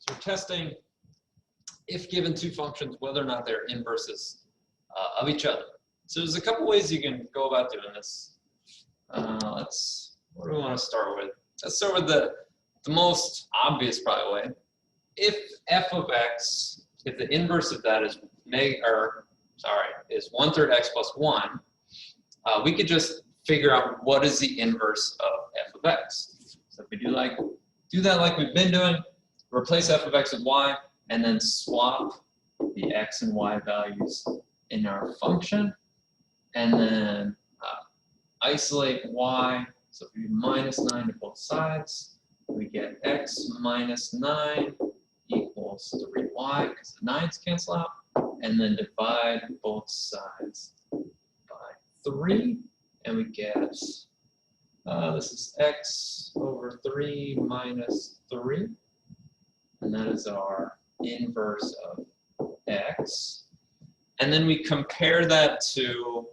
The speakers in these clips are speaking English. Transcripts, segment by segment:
So we're testing, if given two functions, whether or not they're inverses of each other. So there's a couple ways you can go about doing this. What do we want to start with? Let's start with the most obvious probably way. If f of x, if the inverse of that is is 1/3 x plus 1, we could just figure out what is the inverse of f of x. So if we do that like we've been doing, replace f of x with y, and then swap the x and y values in our function, and then isolate y. So if we do -9 to both sides, we get x minus 9 equals 3y, because the 9's cancel out, and then divide both sides by 3, and we get, this is x over 3 minus 3, and that is our inverse of x. And then we compare that to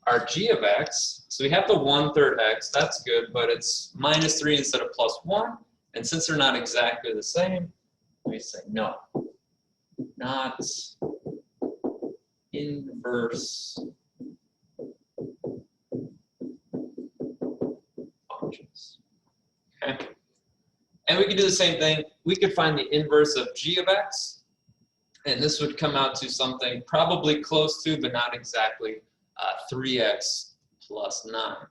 our g of x. So we have the 1/3 x, that's good, but it's -3 instead of +1. And since they're not exactly the same, we say no, not inverse functions. Okay. And we could do the same thing. We could find the inverse of g of x, and this would come out to something probably close to, but not exactly, 3x plus 9.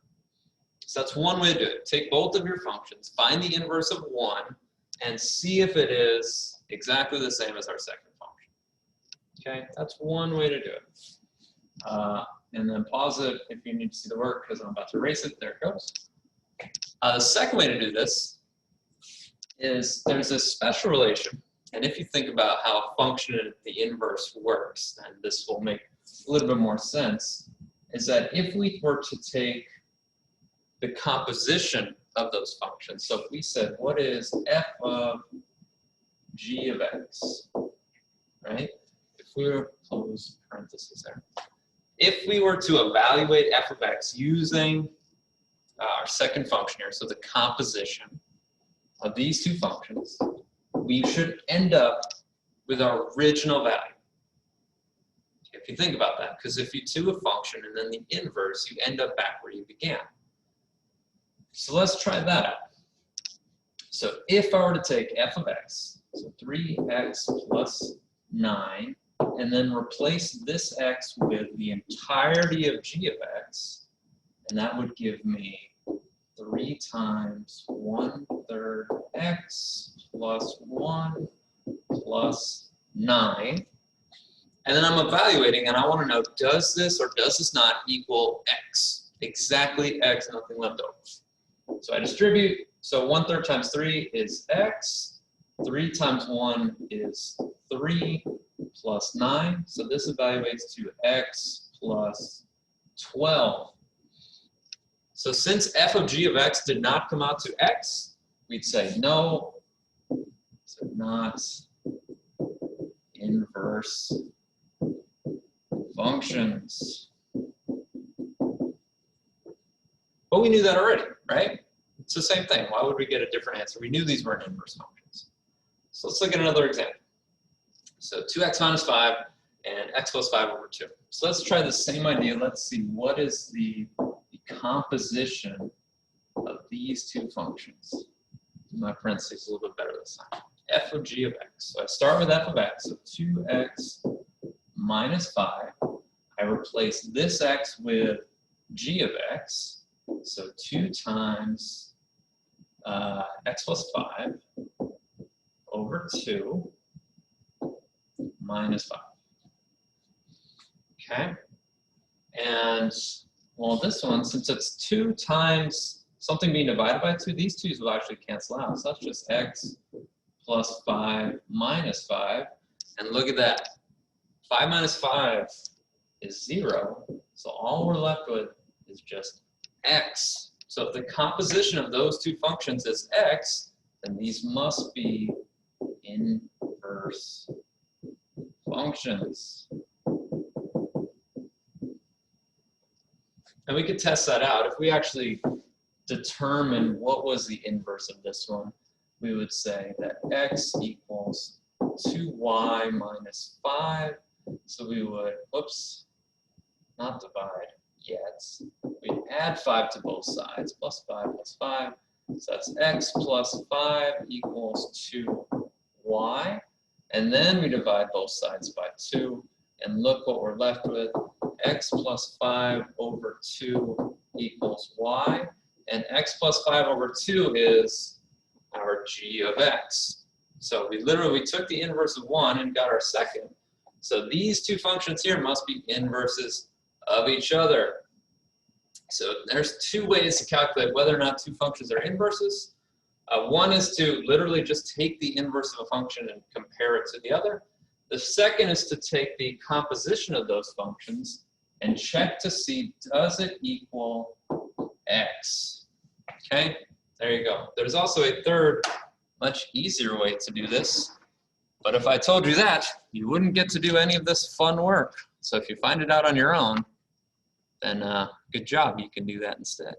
So that's one way to do it. Take both of your functions, find the inverse of one, and see if it is exactly the same as our second function. Okay, that's one way to do it. And then pause it if you need to see the work, because I'm about to erase it. There it goes. The second way to do this is there's a special relation. And if you think about how a function at the inverse works, then this will make a little bit more sense, is that if we were to take the composition of those functions, so if we said, what is f of g of x, right? If we were to close parentheses there. If we were to evaluate f of x using our second function here, so the composition of these two functions, we should end up with our original value. If you think about that, because if you do a function and then the inverse, you end up back where you began. So let's try that out. So if I were to take f of x, so 3x plus 9, and then replace this x with the entirety of g of x, and that would give me 3 times 1/3 x plus 1 plus 9. And then I'm evaluating, and I want to know, does this or does this not equal x? Exactly x, nothing left over. So I distribute. So 1/3 times 3 is x. 3 times 1 is 3 plus 9. So this evaluates to x plus 12. So since f of g of x did not come out to x, we'd say no, so not inverse functions. But we knew that already, right? It's the same thing. Why would we get a different answer? We knew these weren't inverse functions. So let's look at another example. So 2x minus 5 and x plus 5 over 2. So let's try the same idea. Let's see what is the composition of these two functions. My parentheses a little bit better this time. F of g of x. So I start with f of x, so 2x minus 5. I replace this x with g of x, so 2 times x plus 5 over 2 minus 5. Okay? And, well, this one, since it's 2 times something being divided by 2, these 2's will actually cancel out. So that's just x plus 5 minus 5. And look at that. 5 minus 5 is 0. So all we're left with is just x. So if the composition of those two functions is x, then these must be inverse functions. And we could test that out. If we actually determine what was the inverse of this one, we would say that x equals 2y minus 5. So we would, whoops, not divide yet. We'd add 5 to both sides, plus 5 plus 5. So that's x plus 5 equals 2y. And then we divide both sides by 2. And look what we're left with. X plus 5 over 2 equals y. And x plus 5 over 2 is our g of x. So we literally took the inverse of 1 and got our second. So these two functions here must be inverses of each other. So there's two ways to calculate whether or not two functions are inverses. One is to literally just take the inverse of a function and compare it to the other. The second is to take the composition of those functions and check to see, does it equal x? Okay, there you go. There's also a third, much easier way to do this. But if I told you that, you wouldn't get to do any of this fun work. So if you find it out on your own, then good job, you can do that instead.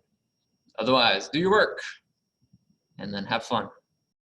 Otherwise, do your work and then have fun.